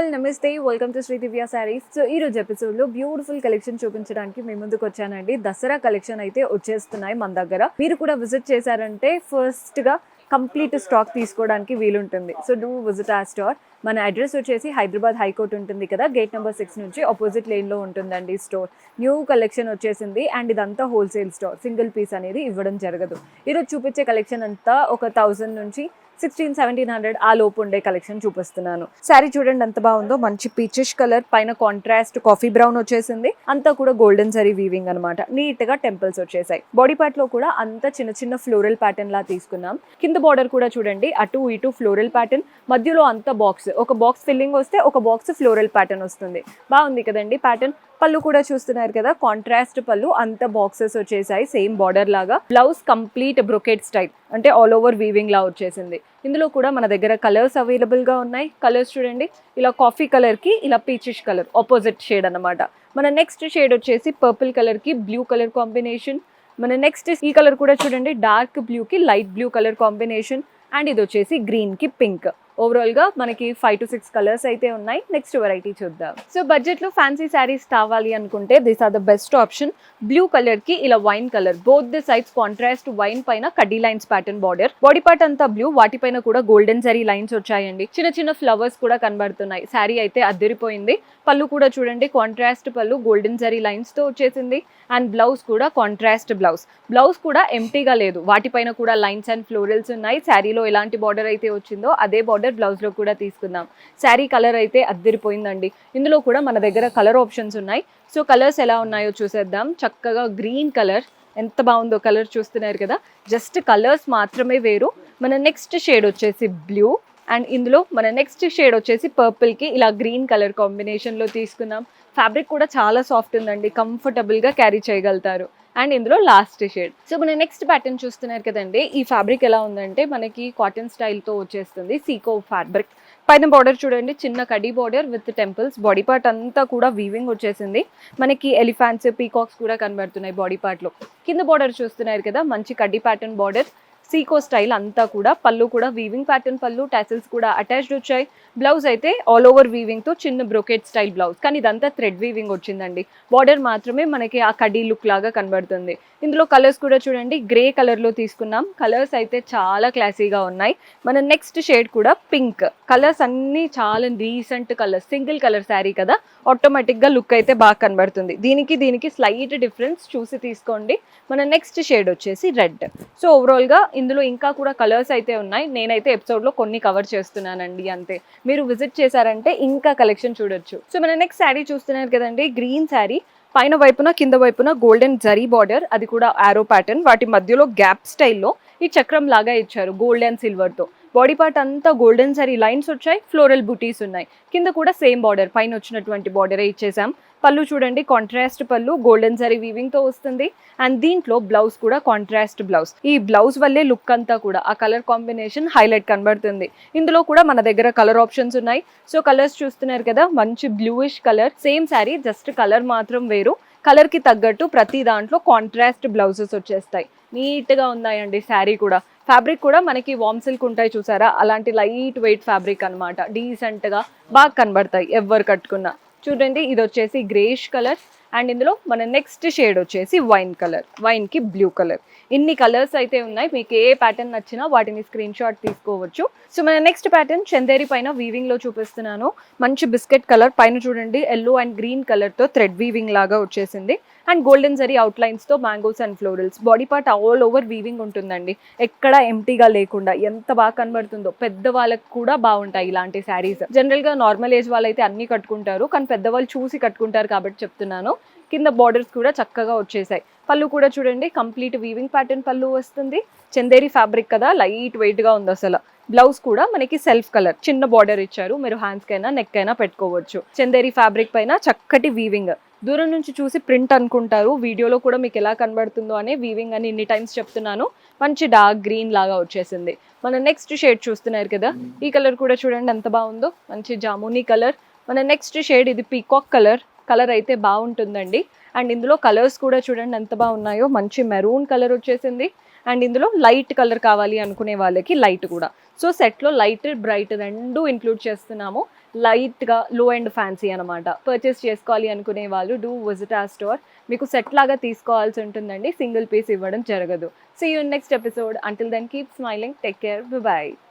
All నమస్తే welcome to Shri Divya sarees. So ఈ రోజు ఎపిసోడ్ లో బ్యూటిఫుల్ కలెక్షన్ చూపించడానికి మీ ముందుకు వచ్చానండి. దసరా కలెక్షన్ అయితే వచ్చేస్తున్నాయి మన దగ్గర. మీరు కూడా విజిట్ చేశారంటే ఫస్ట్ గా కంప్లీట్ స్టాక్ తీసుకోవడానికి వీలుంటుంది. సో డూ విజిట్ ఆ స్టోర్. మన అడ్రస్ వచ్చేసి హైదరాబాద్ హైకోర్ట్ ఉంటుంది కదా, గేట్ నెంబర్ 6 నుంచి ఆపోజిట్ లేన్ లో ఉంటుందండి స్టోర్. న్యూ కలెక్షన్ వచ్చేసింది అండ్ ఇదంతా హోల్సేల్ స్టోర్, సింగిల్ పీస్ అనేది ఇవ్వడం జరగదు. ఈరోజు చూపించే కలెక్షన్ అంతా ఒక 1000 నుంచి 1600-1700 ఆ లోపు ఉండే కలెక్షన్ చూపిస్తున్నాను. శారీ చూడండి ఎంత బాగుందో, మంచి పీచిష్ కలర్ పైన కాంట్రాస్ట్ కాఫీ బ్రౌన్ వచ్చేసింది. అంతా కూడా గోల్డెన్ జరీ వీవింగ్ అనమాట. నీట్ గా టెంపుల్స్ వచ్చేసాయి. బాడీ పార్ట్ లో కూడా అంతా చిన్న చిన్న ఫ్లోరల్ ప్యాటర్న్ లా తీసుకున్నాం. కింద బార్డర్ కూడా చూడండి అటు ఇటు ఫ్లోరల్ ప్యాటర్న్, మధ్యలో అంతా బాక్స్, ఒక బాక్స్ ఫిల్లింగ్ వస్తే ఒక బాక్స్ ఫ్లోరల్ ప్యాటర్న్ వస్తుంది. బాగుంది కదండి ప్యాటర్న్. పళ్ళు కూడా చూస్తున్నారు కదా, కాంట్రాస్ట్ పళ్ళు, అంత బాక్సెస్ వచ్చేసాయి సేమ్ బార్డర్ లాగా. బ్లౌజ్ కంప్లీట్ బ్రొకెట్ స్టైల్, అంటే ఆల్ ఓవర్ వీవింగ్ లా వచ్చేసింది. ఇందులో కూడా మన దగ్గర కలర్స్ అవైలబుల్ గా ఉన్నాయి. కలర్స్ చూడండి, ఇలా కాఫీ కలర్ కి ఇలా పీచిష్ కలర్ ఆపోజిట్ షేడ్ అన్నమాట. మన నెక్స్ట్ షేడ్ వచ్చేసి పర్పుల్ కలర్ కి బ్లూ కలర్ కాంబినేషన్. మన నెక్స్ట్ ఈ కలర్ కూడా చూడండి, డార్క్ బ్లూ కి light blue colour combination. And ఇది వచ్చేసి గ్రీన్ కి పింక్. ఓవరాల్ గా మనకి 5 to 6 కలర్స్ అయితే ఉన్నాయి. నెక్స్ట్ వెరైటీ చూద్దాం. సో బడ్జెట్ లో ఫ్యాన్సీ శారీస్ కావాలి అనుకుంటే this are the best option. Blue colour కి ఇలా wine colour, both the sides contrast wine పైన కడ్డీ lines pattern border. Body part అంతా బ్లూ, వాటిపైన కూడా గోల్డెన్ జరీ లైన్స్ వచ్చాయండి. చిన్న చిన్న ఫ్లవర్స్ కూడా కనబడుతున్నాయి. శారీ అయితే అద్దరిపోయింది. పళ్ళు కూడా చూడండి, కాంట్రాస్ట్ పళ్ళు గోల్డెన్ జరీ లైన్స్ తో వచ్చేసింది. అండ్ బ్లౌజ్ కూడా కాంట్రాస్ట్ బ్లౌజ్. బ్లౌజ్ కూడా ఎంటీగా లేదు, వాటిపైన కూడా లైన్స్ అండ్ ఫ్లోరల్స్ ఉన్నాయి. శారీలో ఎలాంటి బార్డర్ అయితే వచ్చిందో అదే బార్డర్ బ్లౌజ్ లో కూడా తీసుకుందాం. శారీ కలర్ అయితే అద్దరిపోయిందండి. ఇందులో కూడా మన దగ్గర కలర్ ఆప్షన్స్ ఉన్నాయి. సో కలర్స్ ఎలా ఉన్నాయో చూసేద్దాం. చక్కగా గ్రీన్ కలర్, ఎంత బాగుందో కలర్ చూస్తున్నారు కదా. జస్ట్ కలర్స్ మాత్రమే వేరు. మన నెక్స్ట్ షేడ్ వచ్చేసి బ్లూ, అండ్ ఇందులో మన నెక్స్ట్ షేడ్ వచ్చేసి పర్పుల్ కి ఇలా గ్రీన్ కలర్ కాంబినేషన్ లో తీసుకున్నాం. ఫ్యాబ్రిక్ కూడా చాలా సాఫ్ట్ ఉందండి, కంఫర్టబుల్ గా క్యారీ చేయగలుగుతారు. అండ్ ఇందులో లాస్ట్ షేడ్. సో మన నెక్స్ట్ ప్యాటర్న్ చూస్తున్నారు కదండి. ఈ ఫ్యాబ్రిక్ ఎలా ఉందంటే మనకి కాటన్ స్టైల్తో వచ్చేస్తుంది, సీకో ఫ్యాబ్రిక్. పైన బార్డర్ చూడండి, చిన్న khadi border with temples. Body part అంతా కూడా వీవింగ్ వచ్చేసింది. మనకి ఎలిఫాంట్స్, పీకాక్స్ కూడా కనబడుతున్నాయి బాడీ పార్ట్ లో. కింద బార్డర్ చూస్తున్నారు కదా, మంచి కడ్డీ ప్యాటర్న్ బార్డర్, సీకో స్టైల్ అంతా కూడా. పళ్ళు కూడా వీవింగ్ ప్యాటర్న్ పళ్ళు, టాసిల్స్ కూడా అటాచ్డ్ వచ్చాయి. బ్లౌజ్ అయితే ఆల్ ఓవర్ వీవింగ్ తో చిన్న బ్రోకెట్ స్టైల్ బ్లౌజ్, కానీ ఇదంతా థ్రెడ్ వీవింగ్ వచ్చిందండి. బార్డర్ మాత్రమే మనకి ఆ కడ్డీ లుక్ లాగా కనబడుతుంది. ఇందులో కలర్స్ కూడా చూడండి, గ్రే కలర్ లో తీసుకున్నాం. కలర్స్ అయితే చాలా క్లాసీగా ఉన్నాయి. మన నెక్స్ట్ షేడ్ కూడా పింక్. కలర్స్ అన్ని చాలా recent colours, single colour sari కదా, ఆటోమేటిక్ గా లుక్ అయితే బాగా కనబడుతుంది. దీనికి స్లైట్ డిఫరెన్స్ చూసి తీసుకోండి. మన నెక్స్ట్ షేడ్ వచ్చేసి రెడ్. సో ఓవరాల్ గా ఇందులో ఇంకా కూడా కలర్స్ అయితే ఉన్నాయి. నేనైతే ఎపిసోడ్ లో కొన్ని కవర్ చేస్తున్నానండి అంతే. మీరు విజిట్ చేశారంటే ఇంకా కలెక్షన్ చూడొచ్చు. సో మన నెక్స్ట్ శారీ చూస్తున్నారు కదండి, గ్రీన్ శారీ. పైన వైపున కింద వైపున గోల్డెన్ జరీ బార్డర్, అది కూడా ఆరో ప్యాటర్న్. వాటి మధ్యలో గ్యాప్ స్టైల్లో ఈ చక్రం లాగా ఇచ్చారు గోల్డ్ అండ్ సిల్వర్ తో. బాడీ పార్ట్ అంతా గోల్డెన్ జరీ లైన్స్ వచ్చాయి, ఫ్లోరల్ బుటీస్ ఉన్నాయి. కింద కూడా సేమ్ బార్డర్, పైన వచ్చినటువంటి బార్డరే ఇచ్చేసాం. పళ్ళు చూడండి, కాంట్రాస్ట్ పళ్ళు గోల్డెన్ జరీ వీవింగ్ తో వస్తుంది. అండ్ దీంట్లో బ్లౌజ్ కూడా కాంట్రాస్ట్ బ్లౌజ్. ఈ బ్లౌజ్ వల్లే లుక్ అంతా కూడా ఆ కలర్ కాంబినేషన్ హైలైట్ కనబడుతుంది. ఇందులో కూడా మన దగ్గర కలర్ ఆప్షన్స్ ఉన్నాయి. సో కలర్స్ చూస్తున్నారు కదా, మంచి bluish colour, same sari, just colour మాత్రం వేరు. కలర్ కి తగ్గట్టు ప్రతి దాంట్లో కాంట్రాస్ట్ బ్లౌజెస్ వచ్చేస్తాయి. నీట్ గా ఉన్నాయండి శారీ కూడా. ఫ్యాబ్రిక్ కూడా మనకి వామ్ సిల్క్ ఉంటాయి చూసారా, అలాంటి లైట్ వెయిట్ ఫ్యాబ్రిక్ అనమాట. డీసెంట్ గా బాగా కనబడతాయి ఎవరు కట్టుకున్నా. చూడండి, ఇది వచ్చేసి గ్రేష్ కలర్. అండ్ ఇందులో మన నెక్స్ట్ షేడ్ వచ్చేసి వైన్ కలర్, వైన్ కి బ్లూ కలర్. ఇన్ని కలర్స్ అయితే ఉన్నాయి. మీకు ఏ ప్యాటర్న్ నచ్చినా వాటిని స్క్రీన్ షాట్ తీసుకోవచ్చు. సో మన నెక్స్ట్ ప్యాటర్న్ చందేరి పైన వీవింగ్ లో చూపిస్తున్నాను. మంచి బిస్కెట్ కలర్, పైన చూడండి ఎల్లో అండ్ గ్రీన్ కలర్ తో థ్రెడ్ వీవింగ్ లాగా వచ్చేసింది. And golden zari outlines తో mangoes and florals. Body part all over weaving ఉంటుందండి, ఎక్కడ ఎంటీగా లేకుండా. ఎంత బాగా కనబడుతుందో. పెద్ద వాళ్ళకి కూడా బాగుంటాయి ఇలాంటి శారీస్. జనరల్ గా నార్మల్ ఏజ్ వాళ్ళైతే అన్ని కట్టుకుంటారు, కానీ పెద్దవాళ్ళు చూసి కట్టుకుంటారు కాబట్టి చెప్తున్నాను. కింద బార్డర్స్ కూడా చక్కగా వచ్చేసాయి. పళ్ళు కూడా చూడండి, కంప్లీట్ వీవింగ్ ప్యాటర్న్ పళ్ళు వస్తుంది. చందేరి ఫ్యాబ్రిక్ కదా, లైట్ వెయిట్ గా ఉంది అసలు. బ్లౌజ్ కూడా మనకి సెల్ఫ్ కలర్, చిన్న బార్డర్ ఇచ్చారు. మీరు హ్యాండ్స్ కైనా నెక్ అయినా పెట్టుకోవచ్చు. చందేరి ఫ్యాబ్రిక్ పైన చక్కటి వీవింగ్. దూరం నుంచి చూసి ప్రింట్ అనుకుంటారు, వీడియోలో కూడా మీకు ఎలా కనబడుతుందో అనే వీవింగ్ అని ఇన్ని టైమ్స్ చెప్తున్నాను. మంచి డార్క్ గ్రీన్ లాగా వచ్చేసింది. మన నెక్స్ట్ షేడ్ చూస్తున్నారు కదా, ఈ కలర్ కూడా చూడండి ఎంత బాగుందో, మంచి జామునీ కలర్. మన నెక్స్ట్ షేడ్ ఇది పీకాక్ కలర్. కలర్ అయితే బాగుంటుందండి. అండ్ ఇందులో కలర్స్ కూడా చూడండి ఎంత బాగున్నాయో. మంచి మెరూన్ కలర్ వచ్చేసింది. అండ్ ఇందులో లైట్ కలర్ కావాలి అనుకునే వాళ్ళకి లైట్ కూడా. సో సెట్లో లైట్ బ్రైట్ రెండు ఇంక్లూడ్ చేస్తున్నాము. లైట్గా లో అండ్ ఫ్యాన్సీ అనమాట. పర్చేస్ చేసుకోవాలి అనుకునే వాళ్ళు డూ విజిట్ ఆ స్టోర్. మీకు సెట్ లాగా తీసుకోవాల్సి ఉంటుందండి, సింగిల్ పీస్ ఇవ్వడం జరగదు. See you in next episode. Until then keep smiling, take care, by.